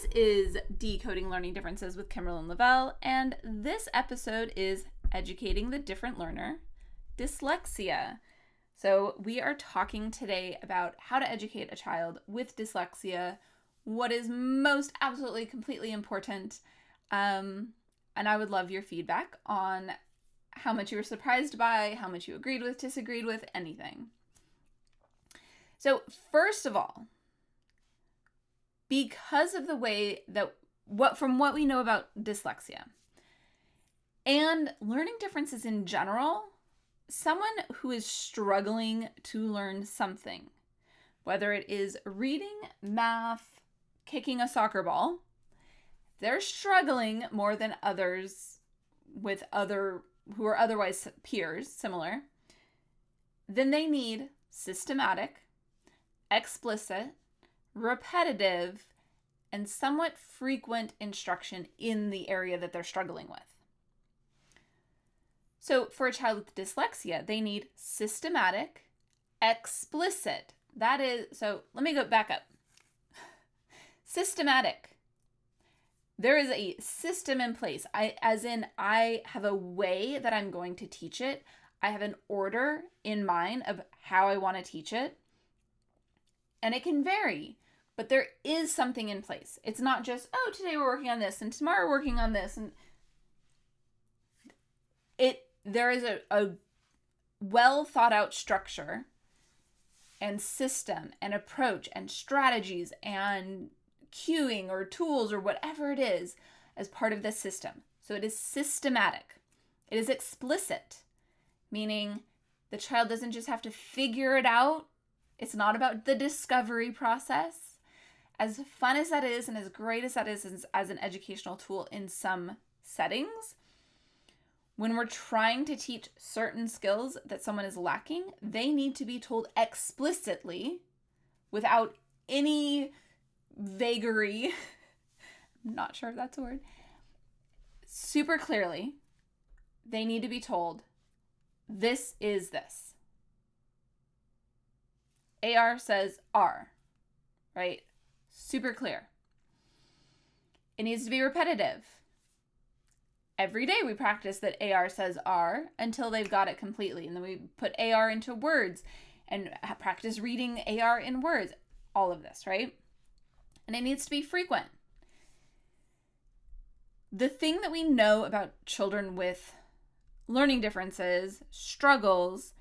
This is Decoding Learning Differences with Kimberly and Lavelle, and this episode is Educating the Different Learner, Dyslexia. So we are talking today about how to educate a child with dyslexia, what is most absolutely completely important, and I would love your feedback on how much you were surprised by, how much you agreed with, disagreed with, anything. So first of all, because of the way that from what we know about dyslexia and learning differences in general, someone who is struggling to learn something, whether it is reading, math, kicking a soccer ball, they're struggling more than others with who are otherwise peers, similar, then they need systematic, explicit, repetitive, and somewhat frequent instruction in the area that they're struggling with. So for a child with dyslexia, they need systematic, explicit. That is, so let me go back up. Systematic. There is a system in place. I have a way that I'm going to teach it. I have an order in mind of how I want to teach it. And it can vary, but there is something in place. It's not just, oh, today we're working on this and tomorrow we're working on this. And there is a well thought out structure and system and approach and strategies and cueing or tools or whatever it is as part of this system. So it is systematic. It is explicit, meaning the child doesn't just have to figure it out. It's not about the discovery process. As fun as that is and as great as that is as an educational tool in some settings, when we're trying to teach certain skills that someone is lacking, they need to be told explicitly, without any vagary, I'm not sure if that's a word, super clearly, they need to be told, this is this. AR says R, right? Super clear. It needs to be repetitive. Every day we practice that AR says R until they've got it completely. And then we put AR into words and practice reading AR in words. All of this, right? And it needs to be frequent. The thing that we know about children with learning differences, struggles,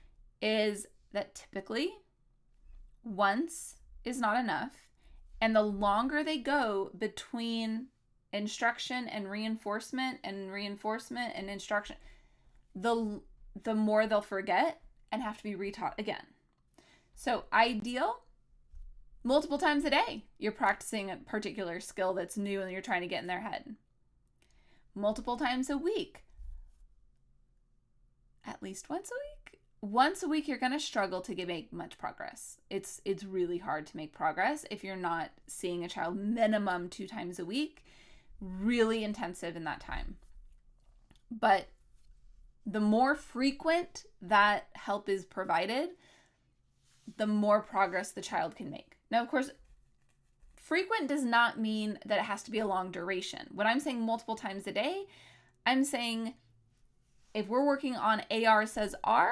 is that typically once is not enough. And the longer they go between instruction and reinforcement and instruction, the more they'll forget and have to be retaught again. So ideal, multiple times a day, you're practicing a particular skill that's new and you're trying to get in their head. Multiple times a week, at least once a week. Once a week, you're going to struggle to make much progress. It's really hard to make progress if you're not seeing a child minimum 2 times a week, really intensive in that time. But the more frequent that help is provided, the more progress the child can make. Now, of course, frequent does not mean that it has to be a long duration. When I'm saying multiple times a day, I'm saying if we're working on AR says R,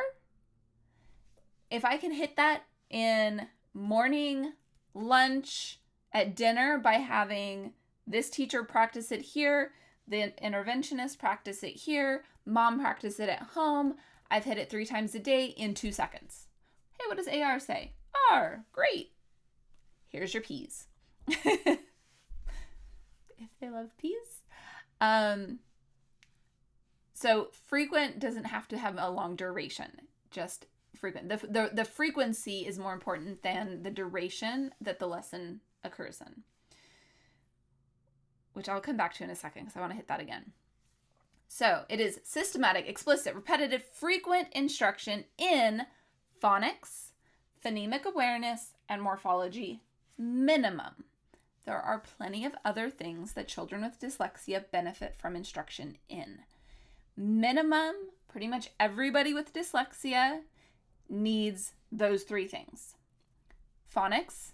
if I can hit that in morning, lunch, at dinner by having this teacher practice it here, the interventionist practice it here, mom practice it at home, I've hit it 3 times a day in 2 seconds. Hey, what does AR say? R, great. Here's your peas. If they love peas. So frequent doesn't have to have a long duration, just frequent. The frequency is more important than the duration that the lesson occurs in, which I'll come back to in a second because I want to hit that again. So it is systematic, explicit, repetitive, frequent instruction in phonics, phonemic awareness, and morphology minimum. There are plenty of other things that children with dyslexia benefit from instruction in. Minimum, pretty much everybody with dyslexia needs those 3 things. Phonics,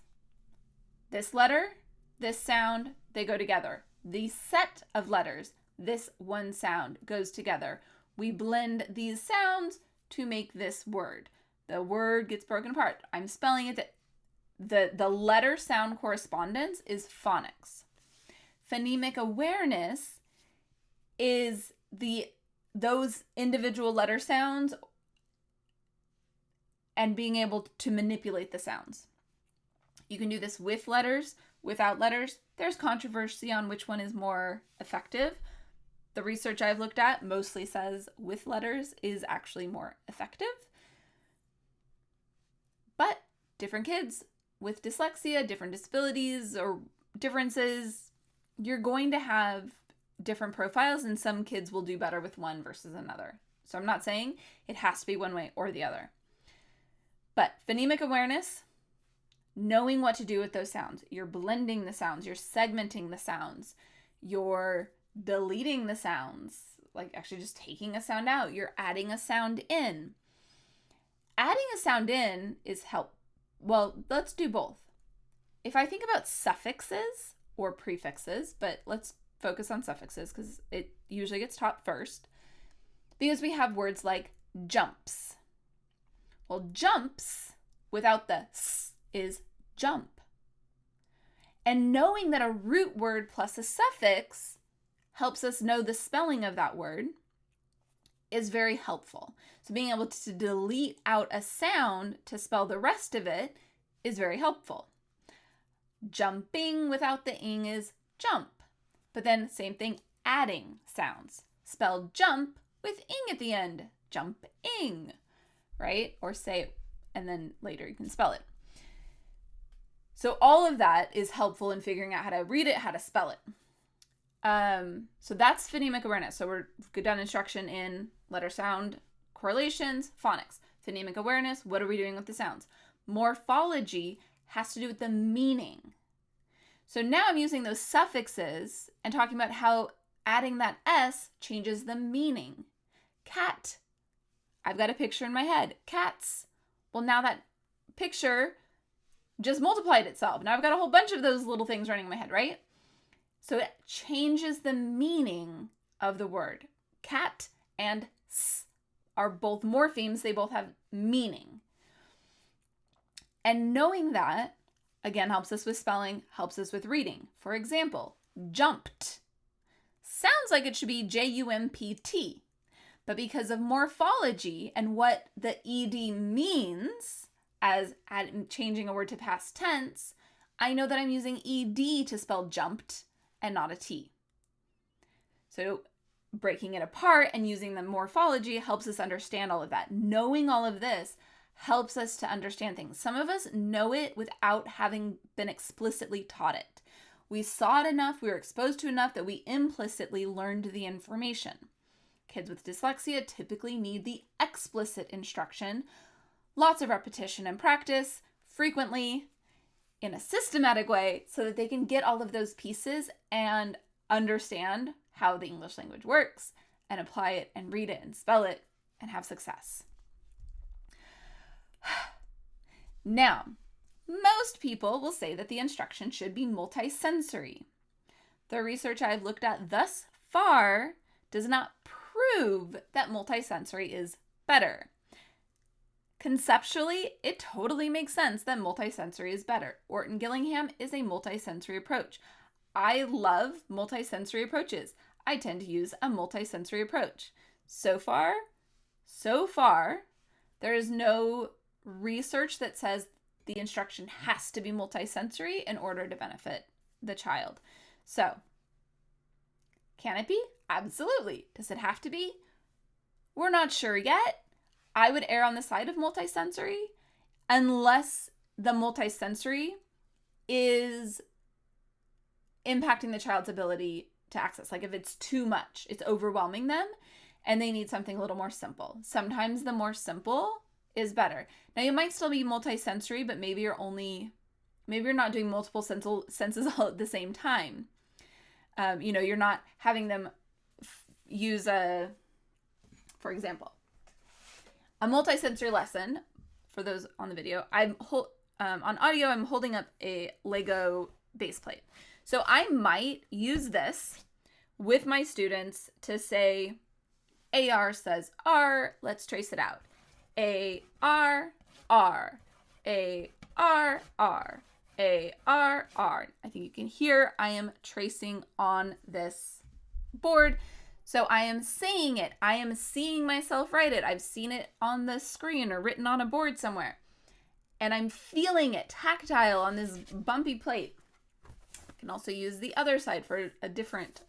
this letter, this sound, they go together. The set of letters, this one sound, goes together. We blend these sounds to make this word. The word gets broken apart. I'm spelling it. The letter sound correspondence is phonics. Phonemic awareness is those individual letter sounds and being able to manipulate the sounds. You can do this with letters, without letters. There's controversy on which one is more effective. The research I've looked at mostly says with letters is actually more effective. But different kids with dyslexia, different disabilities or differences, you're going to have different profiles, and some kids will do better with one versus another. So I'm not saying it has to be one way or the other. But phonemic awareness, knowing what to do with those sounds. You're blending the sounds. You're segmenting the sounds. You're deleting the sounds. Like actually just taking a sound out. You're adding a sound in. Adding a sound in is help. Well, let's do both. If I think about suffixes or prefixes, but let's focus on suffixes because it usually gets taught first. Because we have words like jumps. Well, jumps without the s is jump. And knowing that a root word plus a suffix helps us know the spelling of that word is very helpful. So being able to delete out a sound to spell the rest of it is very helpful. Jumping without the ing is jump. But then same thing, adding sounds. Spell jump with ing at the end. Jumping, right? Or say it and then later you can spell it. So all of that is helpful in figuring out how to read it, how to spell it. So that's phonemic awareness. So we've done instruction in letter sound correlations, phonics. Phonemic awareness, what are we doing with the sounds? Morphology has to do with the meaning. So now I'm using those suffixes and talking about how adding that S changes the meaning. Cat. I've got a picture in my head. Cats. Well, now that picture just multiplied itself. Now I've got a whole bunch of those little things running in my head, right? So it changes the meaning of the word. Cat and s are both morphemes. They both have meaning. And knowing that, again, helps us with spelling, helps us with reading. For example, jumped. Sounds like it should be J-U-M-P-T. But because of morphology and what the ed means as changing a word to past tense, I know that I'm using ed to spell jumped and not a T. So breaking it apart and using the morphology helps us understand all of that. Knowing all of this helps us to understand things. Some of us know it without having been explicitly taught it. We saw it enough, we were exposed to enough that we implicitly learned the information. Kids with dyslexia typically need the explicit instruction, lots of repetition and practice, frequently, in a systematic way, so that they can get all of those pieces and understand how the English language works and apply it and read it and spell it and have success. Now, most people will say that the instruction should be multisensory. The research I've looked at thus far does not prove that multisensory is better. Conceptually, it totally makes sense that multisensory is better. Orton-Gillingham is a multisensory approach. I love multisensory approaches. I tend to use a multisensory approach. So far, there is no research that says the instruction has to be multisensory in order to benefit the child. So, can it be? Absolutely. Does it have to be? We're not sure yet. I would err on the side of multisensory unless the multisensory is impacting the child's ability to access. Like if it's too much, it's overwhelming them and they need something a little more simple. Sometimes the more simple is better. Now you might still be multisensory, but maybe you're not doing multiple senses all at the same time. You're not having them use for example, a multisensory lesson. For those on the video, on audio, I'm holding up a Lego base plate. So I might use this with my students to say, AR says R, let's trace it out. A-R, R, A-R, R, A-R, R. I think you can hear I am tracing on this board. So I am saying it. I am seeing myself write it. I've seen it on the screen or written on a board somewhere. And I'm feeling it tactile on this bumpy plate. I can also use the other side for a different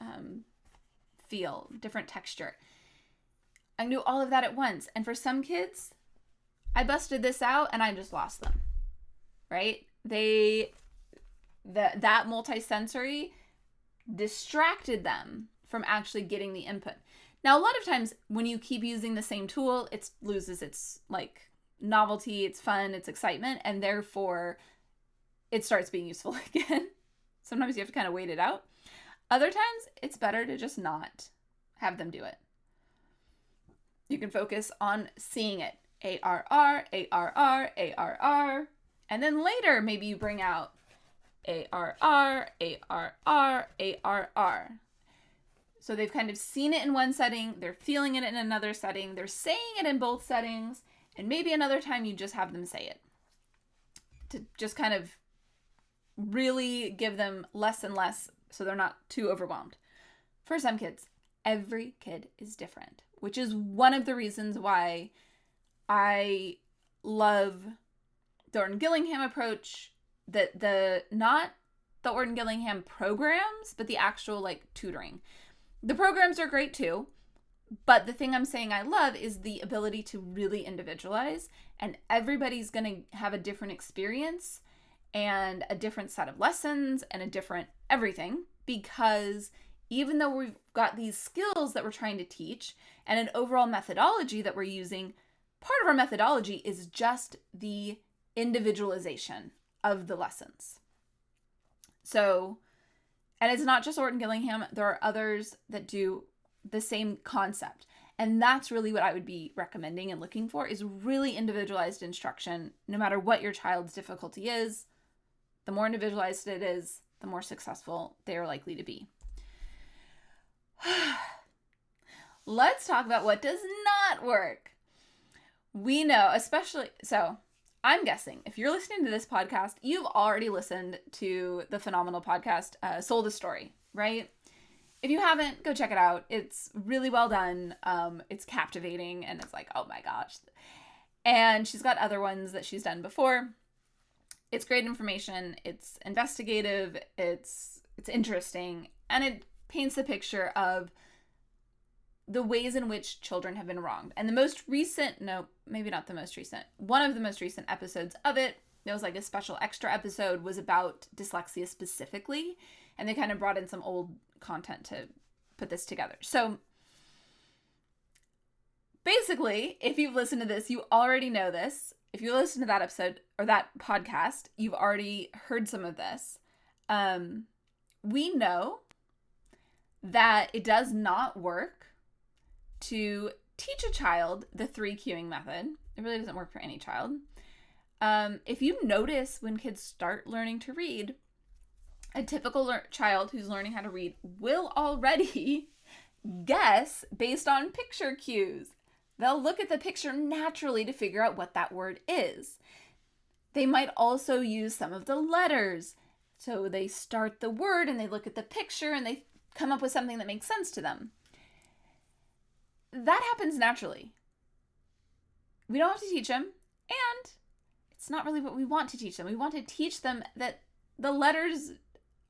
feel, different texture. I can do all of that at once. And for some kids, I busted this out and I just lost them, right? That multisensory distracted them from actually getting the input. Now, a lot of times when you keep using the same tool, it loses its like novelty, it's fun, it's excitement, and therefore it starts being useful again. Sometimes you have to kind of wait it out. Other times it's better to just not have them do it. You can focus on seeing it. A-R-R, A-R-R, A-R-R. And then later, maybe you bring out A-R-R, A-R-R, A-R-R. So they've kind of seen it in one setting, they're feeling it in another setting, they're saying it in both settings, and maybe another time you just have them say it. To just kind of really give them less and less so they're not too overwhelmed. For some kids, every kid is different, which is one of the reasons why I love the Orton-Gillingham approach, not the Orton-Gillingham programs, but the actual like tutoring. The programs are great too, but the thing I'm saying I love is the ability to really individualize, and everybody's going to have a different experience and a different set of lessons and a different everything, because even though we've got these skills that we're trying to teach and an overall methodology that we're using, part of our methodology is just the individualization of the lessons. So, and it's not just Orton-Gillingham, there are others that do the same concept. And that's really what I would be recommending and looking for, is really individualized instruction. No matter what your child's difficulty is, the more individualized it is, the more successful they are likely to be. Let's talk about what does not work. We know, especially, so I'm guessing if you're listening to this podcast, you've already listened to the phenomenal podcast, Sold a Story, right? If you haven't, go check it out. It's really well done. It's captivating and it's like, oh my gosh. And she's got other ones that she's done before. It's great information. It's investigative. It's interesting. And it paints the picture of the ways in which children have been wronged. And the most recent, no, maybe not the most recent, one of the most recent episodes of it, there was like a special extra episode, was about dyslexia specifically. And they kind of brought in some old content to put this together. So basically, if you've listened to this, you already know this. If you listen to that episode or that podcast, you've already heard some of this. We know that it does not work to teach a child the 3 cueing method. It really doesn't work for any child. If you notice when kids start learning to read, a typical child who's learning how to read will already guess based on picture cues. They'll look at the picture naturally to figure out what that word is. They might also use some of the letters. So they start the word and they look at the picture and they come up with something that makes sense to them. That happens naturally. We don't have to teach them, and it's not really what we want to teach them. We want to teach them that the letters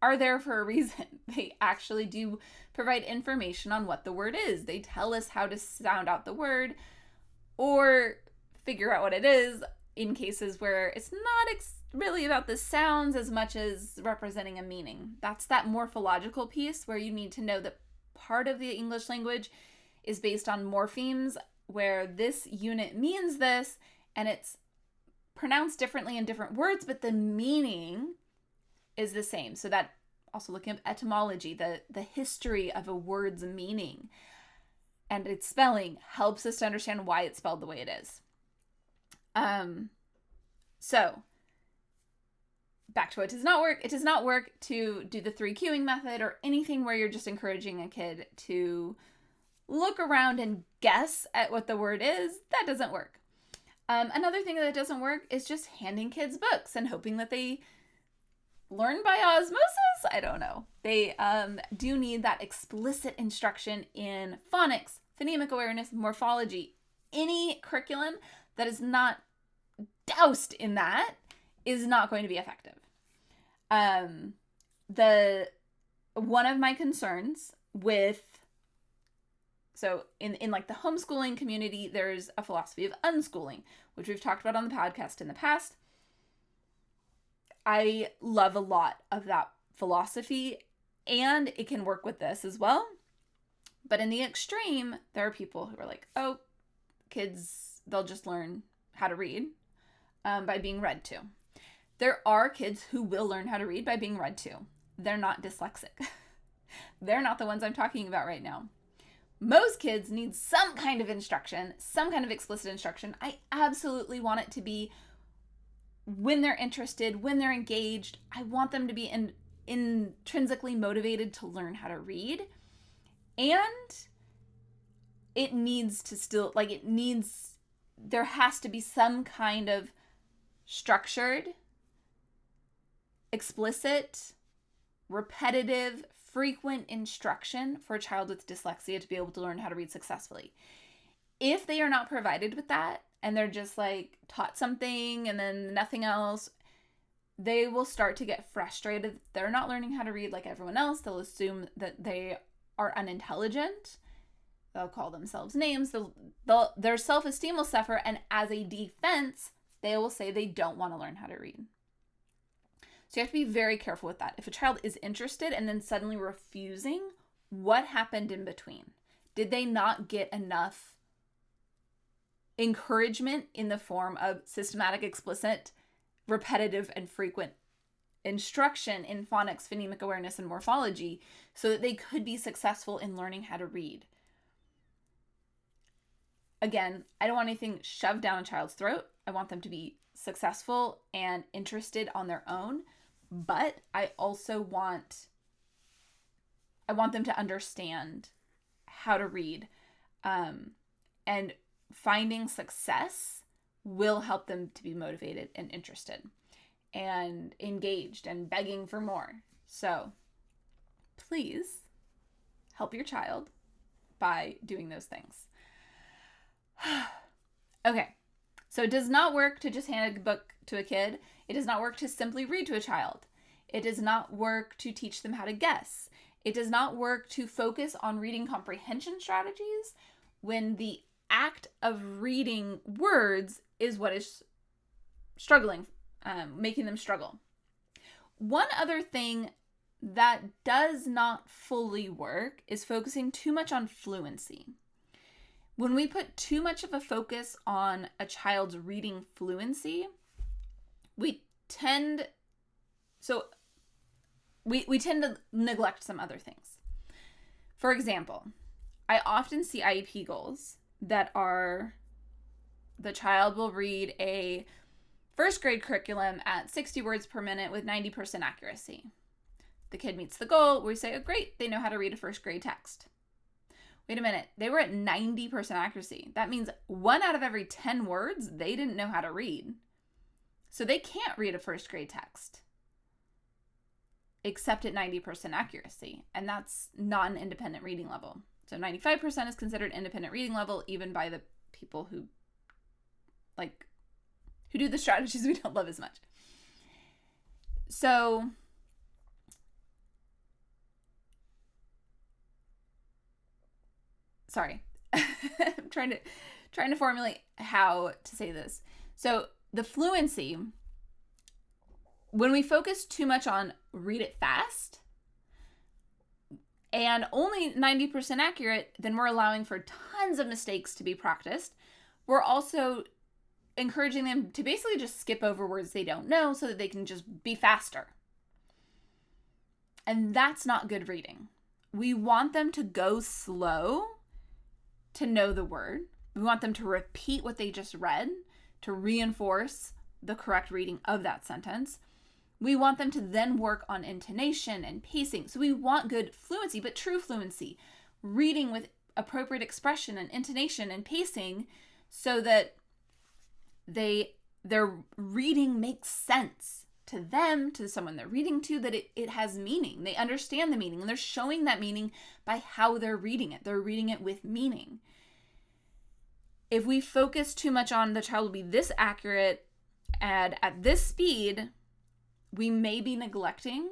are there for a reason. They actually do provide information on what the word is. They tell us how to sound out the word or figure out what it is in cases where it's not really about the sounds as much as representing a meaning. That's that morphological piece where you need to know that part of the English language is based on morphemes, where this unit means this and it's pronounced differently in different words, but the meaning is the same. So that also looking at etymology, the history of a word's meaning and its spelling helps us to understand why it's spelled the way it is. So back to what does not work. It does not work to do the 3 cueing method or anything where you're just encouraging a kid to look around and guess at what the word is. That doesn't work. Another thing that doesn't work is just handing kids books and hoping that they learn by osmosis. I don't know. They do need that explicit instruction in phonics, phonemic awareness, morphology. Any curriculum that is not doused in that is not going to be effective. One of my concerns with, so in like the homeschooling community, there's a philosophy of unschooling, which we've talked about on the podcast in the past. I love a lot of that philosophy, and it can work with this as well. But in the extreme, there are people who are like, oh, kids, they'll just learn how to read by being read to. There are kids who will learn how to read by being read to. They're not dyslexic. They're not the ones I'm talking about right now. Most kids need some kind of instruction, some kind of explicit instruction. I absolutely want it to be when they're interested, when they're engaged. I want them to be intrinsically motivated to learn how to read. And it needs to still, there has to be some kind of structured, explicit, repetitive, frequent instruction for a child with dyslexia to be able to learn how to read successfully. If they are not provided with that and they're just like taught something and then nothing else, they will start to get frustrated. They're not learning how to read like everyone else. They'll assume that they are unintelligent. They'll call themselves names. Their self-esteem will suffer, and as a defense, they will say they don't want to learn how to read. So you have to be very careful with that. If a child is interested and then suddenly refusing, what happened in between? Did they not get enough encouragement in the form of systematic, explicit, repetitive, and frequent instruction in phonics, phonemic awareness, and morphology so that they could be successful in learning how to read? Again, I don't want anything shoved down a child's throat. I want them to be successful and interested on their own, but I also want them to understand how to read, and finding success will help them to be motivated and interested and engaged and begging for more. So please help your child by doing those things. Okay, so it does not work to just hand a book to a kid. It does not work to simply read to a child. It does not work to teach them how to guess. It does not work to focus on reading comprehension strategies when the act of reading words is what is struggling, making them struggle. One other thing that does not fully work is focusing too much on fluency. When we put too much of a focus on a child's reading fluency, we tend to neglect some other things. For example, I often see IEP goals that are the child will read a first grade curriculum at 60 words per minute with 90% accuracy. The kid meets the goal. We say, oh, great, they know how to read a first grade text. Wait a minute, they were at 90% accuracy. That means 1 out of every 10 words they didn't know how to read. So they can't read a first grade text except at 90% accuracy. And that's not an independent reading level. So 95% is considered independent reading level, even by the people who do the strategies we don't love as much. So sorry. I'm trying to formulate how to say this. So the fluency, when we focus too much on read it fast and only 90% accurate, then we're allowing for tons of mistakes to be practiced. We're also encouraging them to basically just skip over words they don't know so that they can just be faster. And that's not good reading. We want them to go slow to know the word. We want them to repeat what they just read to reinforce the correct reading of that sentence. We want them to then work on intonation and pacing. So we want good fluency, but true fluency, reading with appropriate expression and intonation and pacing so that their reading makes sense to them, to someone they're reading to, that it has meaning. They understand the meaning, and they're showing that meaning by how they're reading it. They're reading it with meaning. If we focus too much on the child will be this accurate and at this speed, we may be neglecting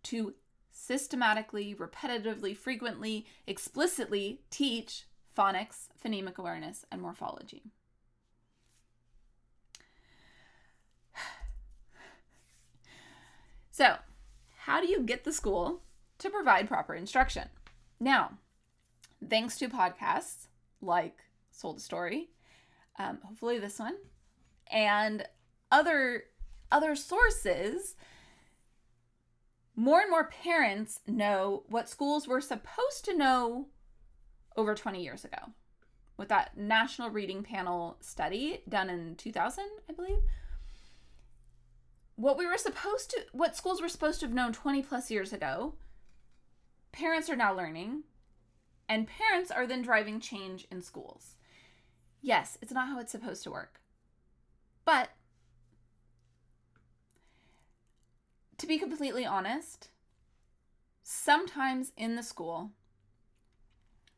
to systematically, repetitively, frequently, explicitly teach phonics, phonemic awareness, and morphology. So, how do you get the school to provide proper instruction? Now, thanks to podcasts like Sold a Story, hopefully this one, and other sources, more and more parents know what schools were supposed to know over 20 years ago. With that National Reading Panel study done in 2000, I believe, what schools were supposed to have known 20 plus years ago, parents are now learning, and parents are then driving change in schools. Yes, it's not how it's supposed to work. But to be completely honest, sometimes in the school,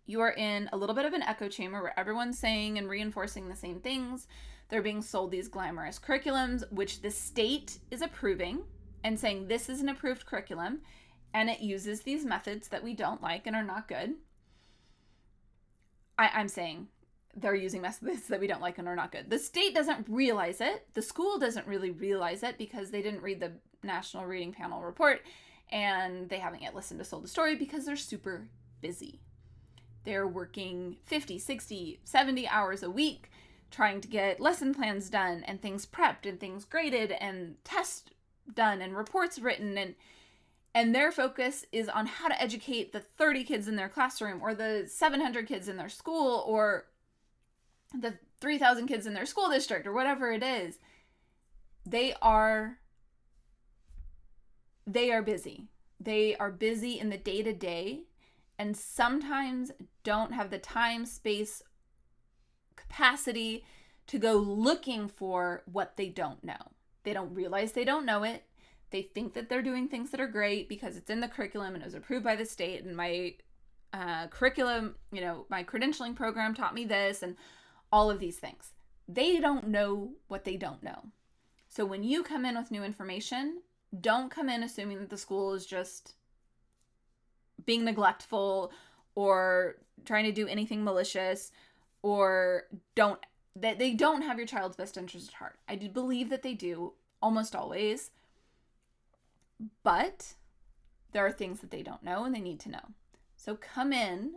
you are in a little bit of an echo chamber where everyone's saying and reinforcing the same things. They're being sold these glamorous curriculums, which the state is approving and saying this is an approved curriculum, and it uses these methods that we don't like and are not good. I'm saying they're using methods that we don't like and are not good. The state doesn't realize it. The school doesn't really realize it because they didn't read the National Reading Panel report, and they haven't yet listened to Sold a Story because they're super busy. They're working 50, 60, 70 hours a week trying to get lesson plans done and things prepped and things graded and tests done and reports written, and their focus is on how to educate the 30 kids in their classroom or the 700 kids in their school or the 3,000 kids in their school district or whatever it is. They are busy. They are busy in the day-to-day and sometimes don't have the time, space, capacity to go looking for what they don't know. They don't realize they don't know it. They think that they're doing things that are great because it's in the curriculum and it was approved by the state, and my curriculum, my credentialing program taught me this and all of these things. They don't know what they don't know. So when you come in with new information, don't come in assuming that the school is just being neglectful or trying to do anything malicious, or that they don't have your child's best interest at heart. I do believe that they do almost always, but there are things that they don't know and they need to know. So come in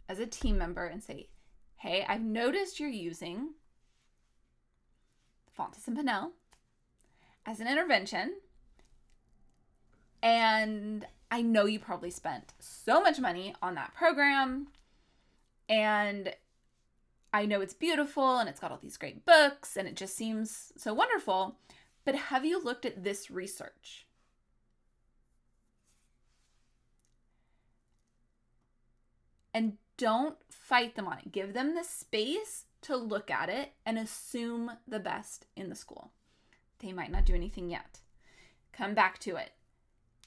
as a team member and say, hey, I've noticed you're using Fontes and Pinnell as an intervention, and I know you probably spent so much money on that program, and I know it's beautiful and it's got all these great books and it just seems so wonderful, but have you looked at this research? And don't fight them on it. Give them the space to look at it and assume the best in the school. They might not do anything yet. Come back to it.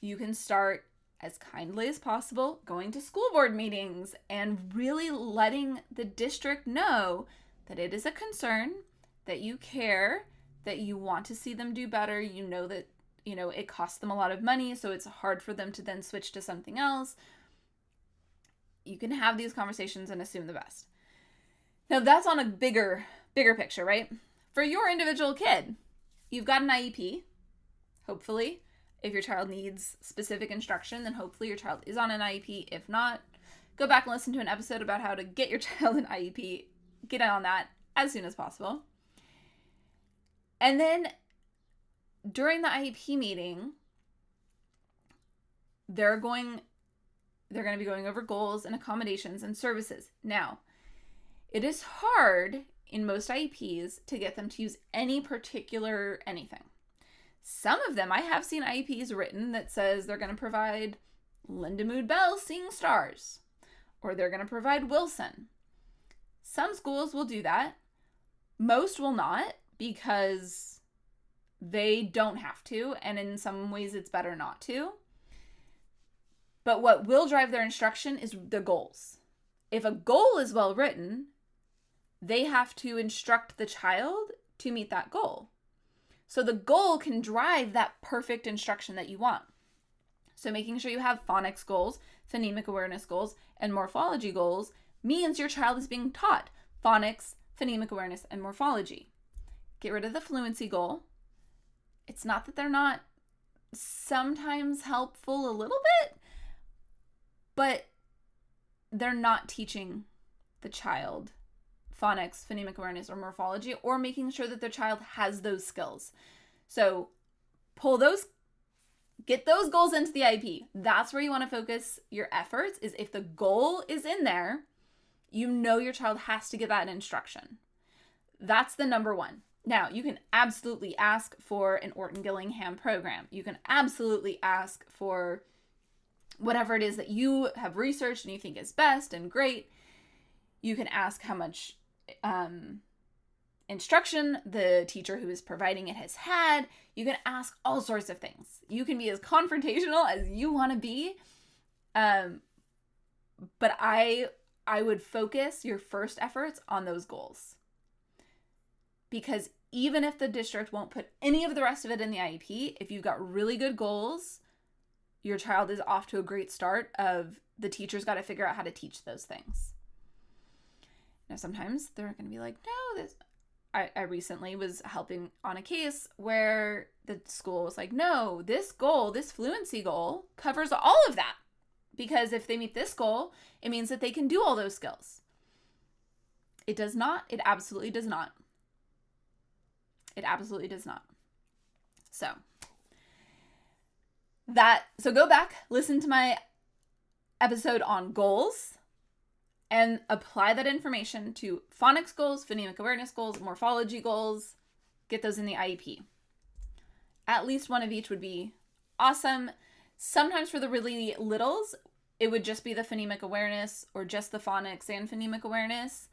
You can start as kindly as possible going to school board meetings and really letting the district know that it is a concern, that you care, that you want to see them do better. You know that, it costs them a lot of money, so it's hard for them to then switch to something else. You can have these conversations and assume the best. Now that's on a bigger picture, right? For your individual kid, you've got an IEP, hopefully. If your child needs specific instruction, then hopefully your child is on an IEP. If not, go back and listen to an episode about how to get your child an IEP. Get on that as soon as possible. And then during the IEP meeting, they're going to be going over goals and accommodations and services. Now, it is hard in most IEPs to get them to use any particular anything. Some of them, I have seen IEPs written that says they're going to provide Linda Mood Bell Seeing Stars, or they're going to provide Wilson. Some schools will do that. Most will not, because they don't have to, and in some ways it's better not to. But what will drive their instruction is the goals. If a goal is well written, they have to instruct the child to meet that goal. So the goal can drive that perfect instruction that you want. So making sure you have phonics goals, phonemic awareness goals, and morphology goals means your child is being taught phonics, phonemic awareness, and morphology. Get rid of the fluency goal. It's not that they're not sometimes helpful a little bit, but they're not teaching the child phonics, phonemic awareness, or morphology, or making sure that their child has those skills. So get those goals into the IEP. That's where you want to focus your efforts, is if the goal is in there, you know your child has to get that instruction. That's the number one. Now, you can absolutely ask for an Orton-Gillingham program. You can absolutely ask for whatever it is that you have researched and you think is best and great. You can ask how much instruction the teacher who is providing it has had. You can ask all sorts of things. You can be as confrontational as you want to be. But I would focus your first efforts on those goals. Because even if the district won't put any of the rest of it in the IEP, if you've got really good goals, your child is off to a great start of the teacher's got to figure out how to teach those things. Now, sometimes they're going to be like, no, this... I recently was helping on a case where the school was like, no, this goal, this fluency goal covers all of that. Because if they meet this goal, it means that they can do all those skills. It does not. It absolutely does not. It absolutely does not. So go back, listen to my episode on goals, and apply that information to phonics goals, phonemic awareness goals, morphology goals. Get those in the IEP. At least one of each would be awesome. Sometimes for the really littles, it would just be the phonemic awareness or just the phonics and phonemic awareness.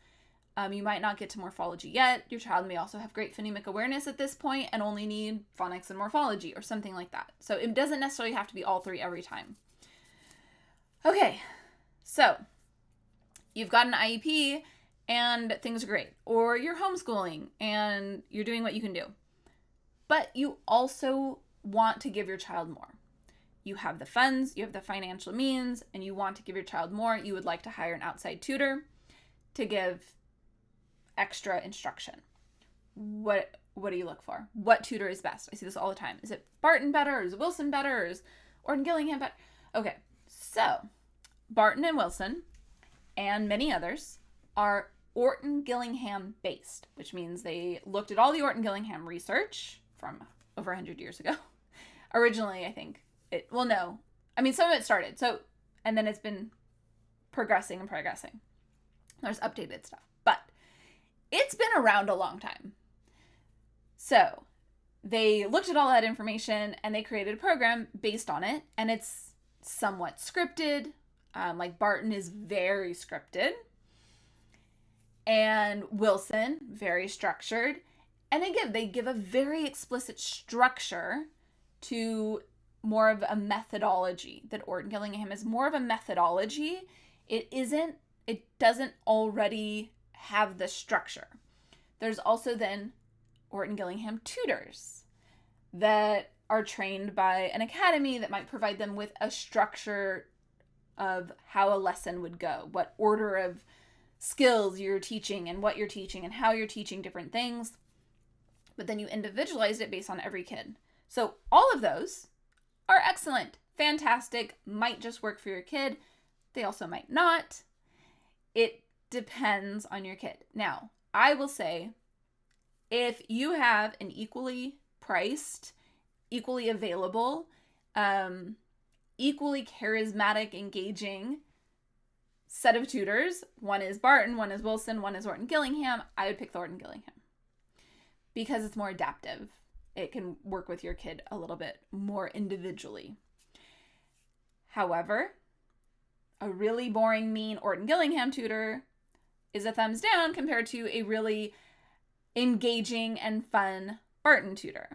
You might not get to morphology yet. Your child may also have great phonemic awareness at this point and only need phonics and morphology or something like that. So it doesn't necessarily have to be all three every time. Okay, so you've got an IEP and things are great. Or you're homeschooling and you're doing what you can do. But you also want to give your child more. You have the funds, you have the financial means, and you want to give your child more. You would like to hire an outside tutor to give extra instruction. What do you look for? What tutor is best? I see this all the time. Is it Barton better? Or is Wilson better? Or is Orton-Gillingham better? Okay, so Barton and Wilson and many others are Orton-Gillingham based, which means they looked at all the Orton-Gillingham research from over 100 years ago. Originally, I think some of it started. And then it's been progressing and progressing. There's updated stuff, but it's been around a long time. So they looked at all that information and they created a program based on it. And it's somewhat scripted. Like Barton is very scripted. And Wilson, very structured. And they give a very explicit structure to more of a methodology. That Orton-Gillingham is more of a methodology. It doesn't already have the structure. There's also then Orton-Gillingham tutors that are trained by an academy that might provide them with a structure of how a lesson would go, what order of skills you're teaching and what you're teaching and how you're teaching different things. But then you individualize it based on every kid. So all of those are excellent, fantastic, might just work for your kid. They also might not. It depends on your kid. Now, I will say, if you have an equally priced, equally available, equally charismatic, engaging set of tutors, one is Barton, one is Wilson, one is Orton-Gillingham, I would pick the Orton-Gillingham because it's more adaptive. it can work with your kid a little bit more individually. However, a really boring, mean Orton Gillingham tutor is a thumbs down compared to a really engaging and fun Barton tutor.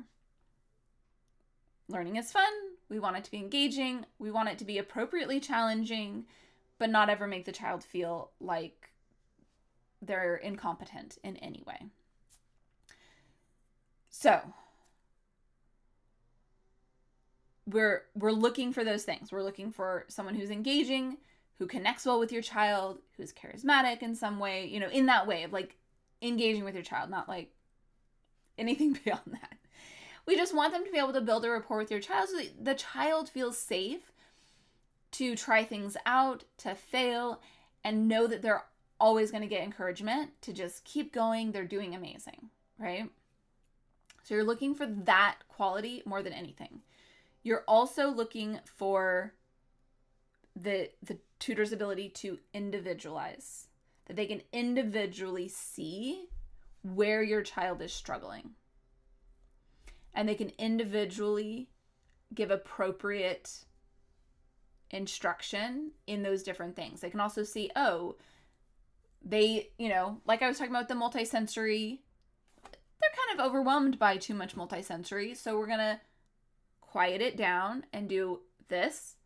Learning is fun. We want it to be engaging. We want it to be appropriately challenging, but not ever make the child feel like they're incompetent in any way. So we're looking for those things. We're looking for someone who's engaging, who connects well with your child, who's charismatic in some way, in that way of like engaging with your child, not like anything beyond that. We just want them to be able to build a rapport with your child so that the child feels safe to try things out, to fail, and know that they're always going to get encouragement to just keep going. They're doing amazing, right? So you're looking for that quality more than anything. You're also looking for the tutor's ability to individualize, that they can individually see where your child is struggling. And they can individually give appropriate instruction in those different things. They can also see, they, like I was talking about the multisensory, they're kind of overwhelmed by too much multisensory. So we're going to quiet it down and do this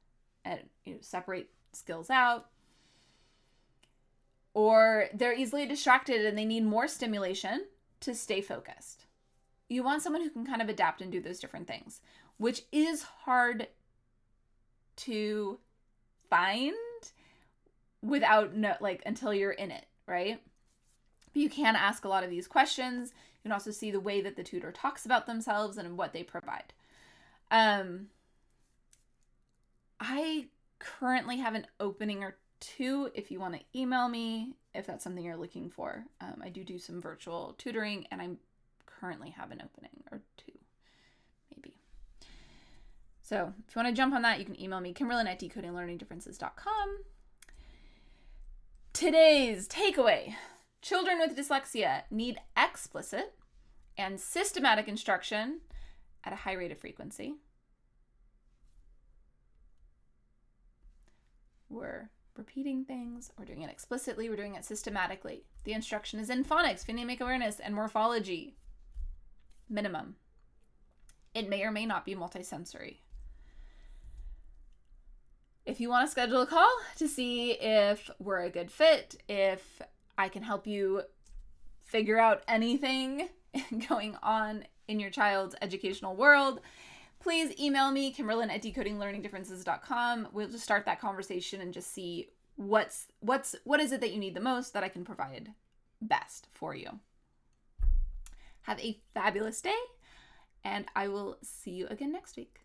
and separate skills out. Or they're easily distracted and they need more stimulation to stay focused. You want someone who can kind of adapt and do those different things, which is hard to find without until you're in it, right? But you can ask a lot of these questions. You can also see the way that the tutor talks about themselves and what they provide. I currently have an opening or two if you want to email me, if that's something you're looking for. I do some virtual tutoring, and I currently have an opening or two, maybe. So if you want to jump on that, you can email me, Kimberlyn@decodinglearningdifferences.com. Today's takeaway: children with dyslexia need explicit and systematic instruction at a high rate of frequency. We're repeating things, we're doing it explicitly, we're doing it systematically. The instruction is in phonics, phonemic awareness, and morphology. Minimum. It may or may not be multisensory. If you want to schedule a call to see if we're a good fit, if I can help you figure out anything going on in your child's educational world, please email me, Kimberlyn@decodinglearningdifferences.com. We'll just start that conversation and just see what is it that you need the most that I can provide best for you. Have a fabulous day, and I will see you again next week.